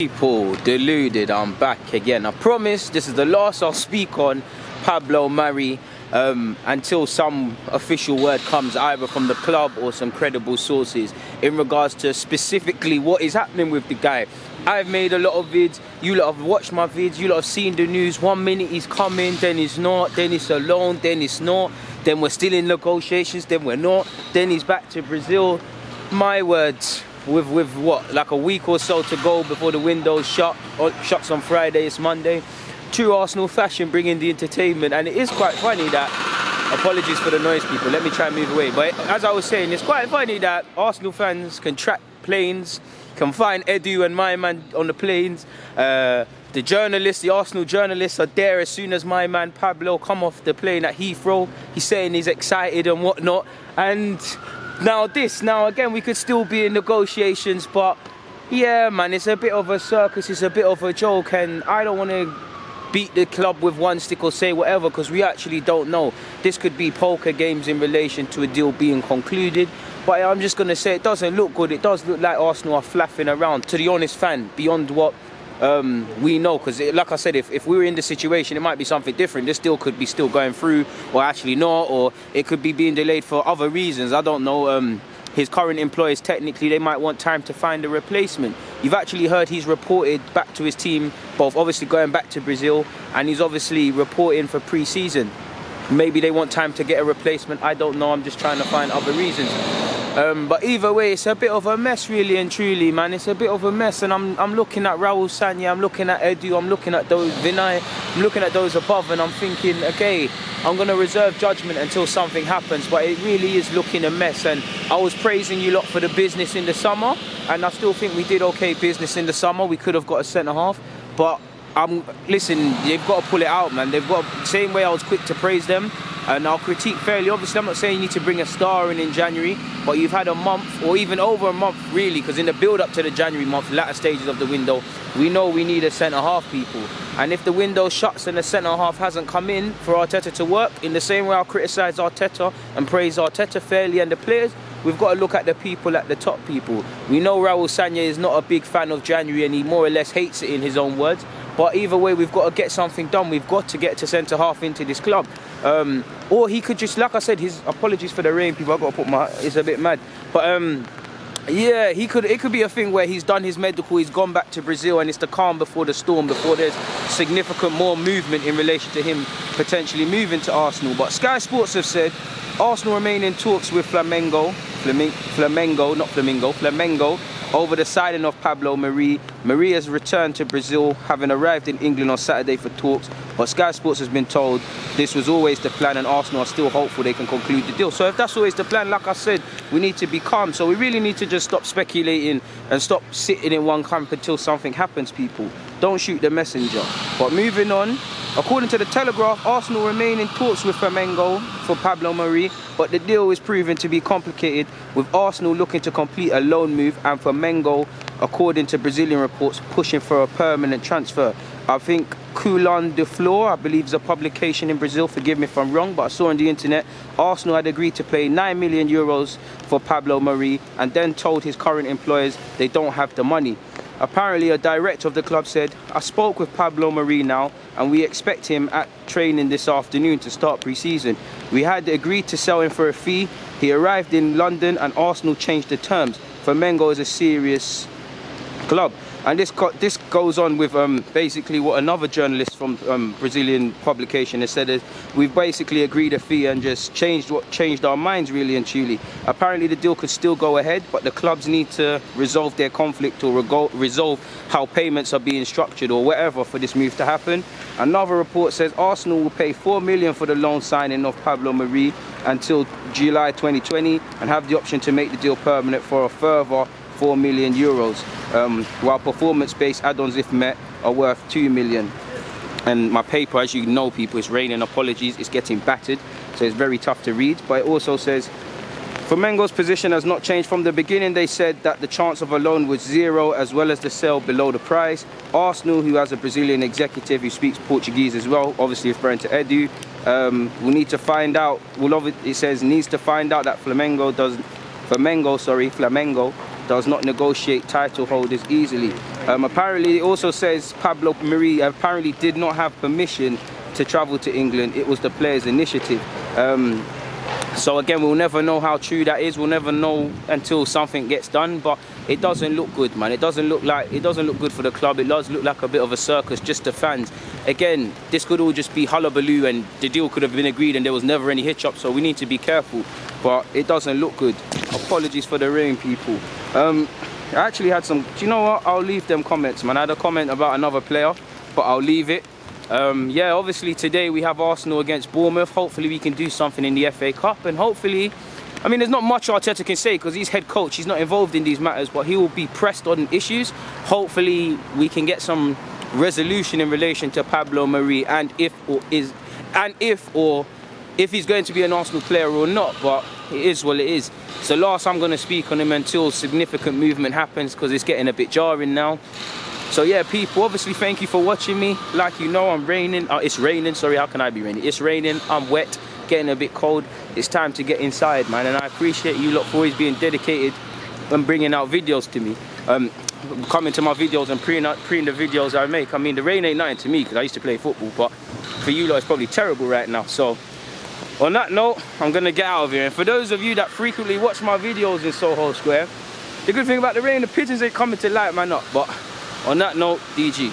People, Deluded, I'm back again. I promise this is the last I'll speak on Pablo Mari until some official word comes either from the club or some credible sources in regards to specifically what is happening with the guy. I've made a lot of vids, you lot have watched my vids, you lot have seen the news. 1 minute he's coming, then he's not, then it's a loan, then it's not, then we're still in negotiations, then we're not, then he's back to Brazil. My words, with what, like a week or so to go before the window's shuts on Friday, it's Monday. True Arsenal fashion, bringing the entertainment. And it is quite funny that, apologies for the noise people, let me try and move away, but as I was saying, it's quite funny that Arsenal fans can track planes, can find Edu and my man on the planes. The journalists, the Arsenal journalists are there as soon as my man Pablo come off the plane at Heathrow. He's saying he's excited and whatnot. And now again, we could still be in negotiations, but yeah, man, it's a bit of a circus, it's a bit of a joke, and I don't want to beat the club with one stick or say whatever, because we actually don't know. This could be poker games in relation to a deal being concluded, but I'm just going to say it doesn't look good. It does look like Arsenal are flapping around, to the honest fan, beyond what we know, because like I said, if we were in the situation, it might be something different. This deal could be still going through, or actually not, or it could be being delayed for other reasons. I don't know. His current employers, technically, they might want time to find a replacement. You've actually heard he's reported back to his team, both obviously going back to Brazil, and he's obviously reporting for pre-season. Maybe they want time to get a replacement, I don't know, I'm just trying to find other reasons. But either way, it's a bit of a mess, really and truly, man. It's a bit of a mess, and I'm looking at Raul Sanya, I'm looking at Edu, I'm looking at those Vinay, I'm looking at those above, and I'm thinking, okay, I'm going to reserve judgment until something happens, but it really is looking a mess. And I was praising you lot for the business in the summer, and I still think we did okay business in the summer. We could have got a centre-half, but listen, they've got to pull it out, man. They've got, same way I was quick to praise them, and I'll critique fairly. Obviously, I'm not saying you need to bring a star in January, but you've had a month, or even over a month, really, because in the build-up to the January month, latter stages of the window, we know we need a centre-half, people. And if the window shuts and the centre-half hasn't come in for Arteta to work, in the same way I'll criticise Arteta and praise Arteta fairly and the players, we've got to look at the people, at the top people. We know Raul Sanya is not a big fan of January, and he more or less hates it in his own words. But either way, we've got to get something done. We've got to get to centre-half into this club. Or he could just, like I said, his apologies for the rain, people. I've got to put my, it's a bit mad. But yeah, it could be a thing where he's done his medical, he's gone back to Brazil, and it's the calm before the storm, before there's significant more movement in relation to him potentially moving to Arsenal. But Sky Sports have said Arsenal remain in talks with Flamengo over the signing of Pablo Mari. Mari has returned to Brazil, having arrived in England on Saturday for talks, but Sky Sports has been told this was always the plan, and Arsenal are still hopeful they can conclude the deal. So if that's always the plan, like I said, we need to be calm. So we really need to just stop speculating and stop sitting in one camp until something happens, people. Don't shoot the messenger. But moving on, according to the Telegraph, Arsenal remain in talks with Flamengo for Pablo Mari, but the deal is proving to be complicated, with Arsenal looking to complete a loan move and Flamengo, according to Brazilian reports, pushing for a permanent transfer. I think Coulon de Flor, I believe, is a publication in Brazil, forgive me if I'm wrong, but I saw on the internet Arsenal had agreed to pay 9 million euros for Pablo Mari and then told his current employers they don't have the money. Apparently, a director of the club said, I spoke with Pablo Mari now, and we expect him at training this afternoon to start pre-season. We had agreed to sell him for a fee. He arrived in London and Arsenal changed the terms. Flamengo is a serious club. And this goes on with basically what another journalist from Brazilian publication has said, is we've basically agreed a fee and just changed our minds, really and truly. Apparently the deal could still go ahead, but the clubs need to resolve their conflict, or resolve how payments are being structured or whatever for this move to happen. Another report says Arsenal will pay 4 million for the loan signing of Pablo Mari until July 2020 and have the option to make the deal permanent for a further 4 million euros, while performance-based add-ons, if met, are worth 2 million. And my paper, as you know, people, it's raining, apologies, it's getting battered, so it's very tough to read. But it also says Flamengo's position has not changed from the beginning. They said that the chance of a loan was zero, as well as the sale below the price. Arsenal, who has a Brazilian executive who speaks Portuguese as well, obviously referring to Edu, will need to find out, it says needs to find out that Flamengo does not negotiate title holders easily. Apparently, it also says Pablo Mari apparently did not have permission to travel to England. It was the players' initiative. So again, we'll never know how true that is. We'll never know until something gets done. But it doesn't look good, man. It doesn't look good for the club. It does look like a bit of a circus just to fans. Again, this could all just be hullabaloo, and the deal could have been agreed, and there was never any hitch up. So we need to be careful. But it doesn't look good. Apologies for the rain, people. I actually had some. Do you know what? I'll leave them comments, man. I had a comment about another player, but I'll leave it. Yeah, obviously today we have Arsenal against Bournemouth. Hopefully we can do something in the FA Cup, and hopefully, I mean, there's not much Arteta can say because he's head coach. He's not involved in these matters, but he will be pressed on issues. Hopefully we can get some resolution in relation to Pablo Mari, and if he's going to be an Arsenal player or not. But it is what it is. It's the last I'm going to speak on him until significant movement happens, because it's getting a bit jarring now. So yeah, people, obviously thank you for watching me. Like you know, I'm raining. It's raining, sorry, how can I be raining? It's raining, I'm wet, getting a bit cold. It's time to get inside, man, and I appreciate you lot for always being dedicated and bringing out videos to me. Coming to my videos and preening the videos I make. I mean, the rain ain't nothing to me because I used to play football, but for you lot it's probably terrible right now. So on that note, I'm gonna get out of here. And for those of you that frequently watch my videos in Soho Square, the good thing about the rain, the pigeons ain't coming to light man up. But on that note, DG.